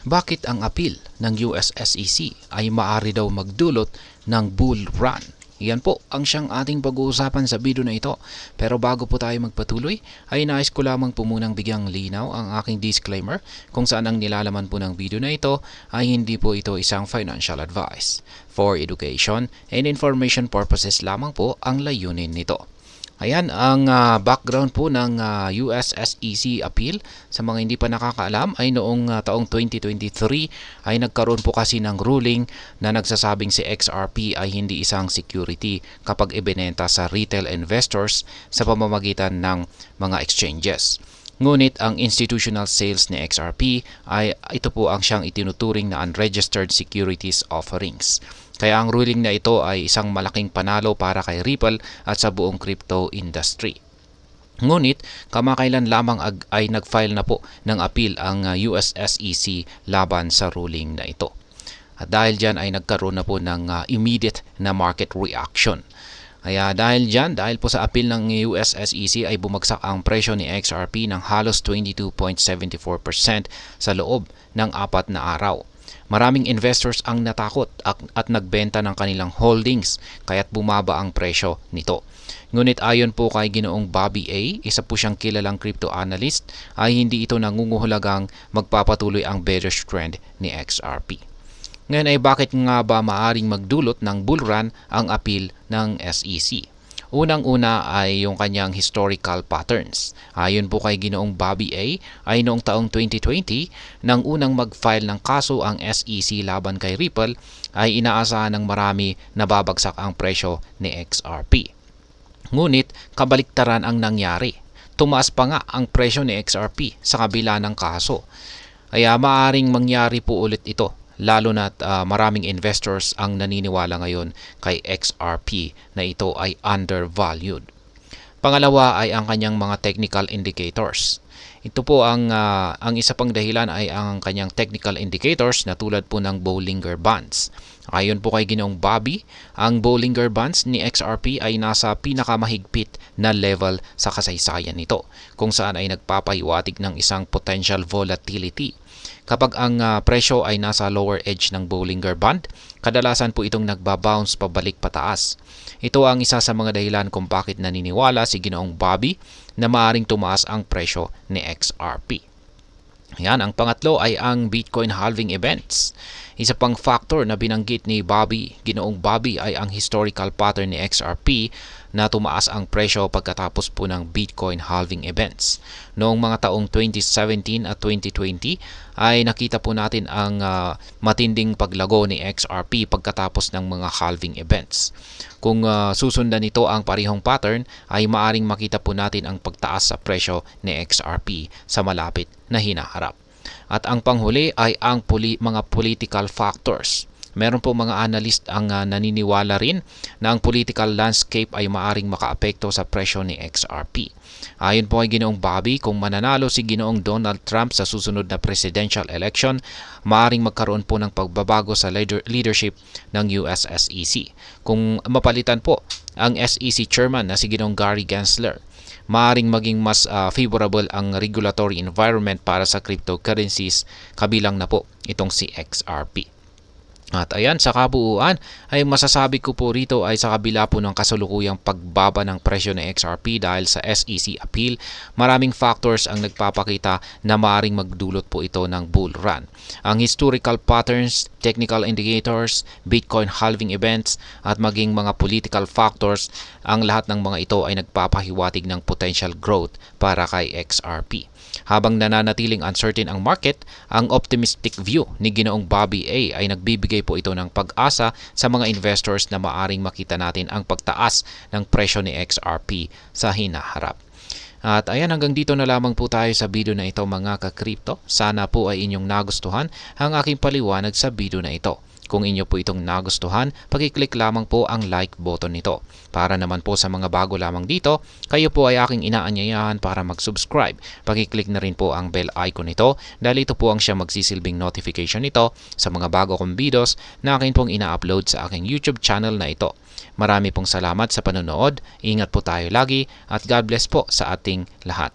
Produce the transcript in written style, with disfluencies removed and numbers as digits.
Bakit ang appeal ng US SEC ay maaari daw magdulot ng bull run? Yan po ang siyang ating pag-uusapan sa video na ito. Pero bago po tayo magpatuloy, ay nais ko lamang po munang bigyang linaw ang aking disclaimer kung saan ang nilalaman po ng video na ito ay hindi po ito isang financial advice. For education and information purposes lamang po ang layunin nito. Ayan ang background po ng US SEC appeal. Sa mga hindi pa nakakaalam ay noong taong 2023 ay nagkaroon po kasi ng ruling na nagsasabing si XRP ay hindi isang security kapag ibinenta sa retail investors sa pamamagitan ng mga exchanges. Ngunit ang institutional sales ni XRP ay ito po ang siyang itinuturing na unregistered securities offerings. Kaya ang ruling na ito ay isang malaking panalo para kay Ripple at sa buong crypto industry. Ngunit kamakailan lamang ay nag-file na po ng appeal ang US SEC laban sa ruling na ito. At dahil dyan ay nagkaroon na po ng immediate na market reaction. Kaya dahil po sa appeal ng US SEC ay bumagsak ang presyo ni XRP ng halos 22.74% sa loob ng 4 na araw. Maraming investors ang natakot at nagbenta ng kanilang holdings kaya't bumaba ang presyo nito. Ngunit ayon po kay Ginoong Bobby A., isa po siyang kilalang crypto analyst, ay hindi ito nangunguhulagang magpapatuloy ang bearish trend ni XRP. Ngayon ay bakit nga ba maaring magdulot ng bull run ang appeal ng SEC? Unang-una ay yung kanyang historical patterns. Ayon po kay Ginoong Bobby A. ay noong taong 2020, nang unang mag-file ng kaso ang SEC laban kay Ripple, ay inaasahan ng marami na babagsak ang presyo ni XRP. Ngunit kabaliktaran ang nangyari. Tumaas pa nga ang presyo ni XRP sa kabila ng kaso. Kaya maaring mangyari po ulit ito. Lalo na't maraming investors ang naniniwala ngayon kay XRP na ito ay undervalued. Pangalawa ay ang kanyang mga technical indicators. Ito po ang isa pang dahilan ay ang kanyang technical indicators na tulad po ng Bollinger Bands. Ayon po kay Ginoong Bobby, ang Bollinger Bands ni XRP ay nasa pinakamahigpit na level sa kasaysayan nito, kung saan ay nagpapahiwatig ng isang potential volatility. Kapag ang presyo ay nasa lower edge ng Bollinger Band, kadalasan po itong nagbabounce pabalik pataas. Ito ang isa sa mga dahilan kung bakit naniniwala si Ginoong Bobby na maaring tumaas ang presyo ni XRP. Yan, ang pangatlo ay ang Bitcoin halving events. Isa pang factor na binanggit ni Ginoong Bobby ay ang historical pattern ni XRP na tumaas ang presyo pagkatapos po ng Bitcoin halving events. Noong mga taong 2017 at 2020 ay nakita po natin ang matinding paglago ni XRP pagkatapos ng mga halving events. Kung susundan nito ang parehong pattern ay maaring makita po natin ang pagtaas sa presyo ni XRP sa malapit na hinaharap. At ang panghuli ay ang mga political factors. Meron po mga analyst ang naniniwala rin na ang political landscape ay maaring makaapekto sa presyo ni XRP. Ayon po kay Ginoong Bobby, kung mananalo si Ginoong Donald Trump sa susunod na presidential election, maaring magkaroon po ng pagbabago sa leadership ng US SEC. Kung mapalitan po ang SEC chairman na si Ginoong Gary Gensler, maaring maging mas favorable ang regulatory environment para sa cryptocurrencies, kabilang na po itong si XRP. At ayan, sa kabuuan ay masasabi ko po rito ay sa kabila po ng kasalukuyang pagbaba ng presyo ng XRP dahil sa SEC appeal, maraming factors ang nagpapakita na maaaring magdulot po ito ng bull run. Ang historical patterns, technical indicators, Bitcoin halving events at maging mga political factors, ang lahat ng mga ito ay nagpapahiwatig ng potential growth para kay XRP. Habang nananatiling uncertain ang market, ang optimistic view ni Ginoong Bobby A. ay nagbibigay po ito ng pag-asa sa mga investors na maaring makita natin ang pagtaas ng presyo ni XRP sa hinaharap. At ayan, hanggang dito na lamang po tayo sa video na ito mga ka-crypto. Sana po ay inyong nagustuhan ang aking paliwanag sa video na ito. Kung inyo po itong nagustuhan, pag-click lamang po ang like button nito. Para naman po sa mga bago lamang dito, kayo po ay aking inaanyayahan para mag-subscribe. Pag-click na rin po ang bell icon nito dahil ito po ang siya magsisilbing notification nito sa mga bago kong videos na akin pong ina-upload sa aking YouTube channel na ito. Marami pong salamat sa panonood, ingat po tayo lagi at God bless po sa ating lahat.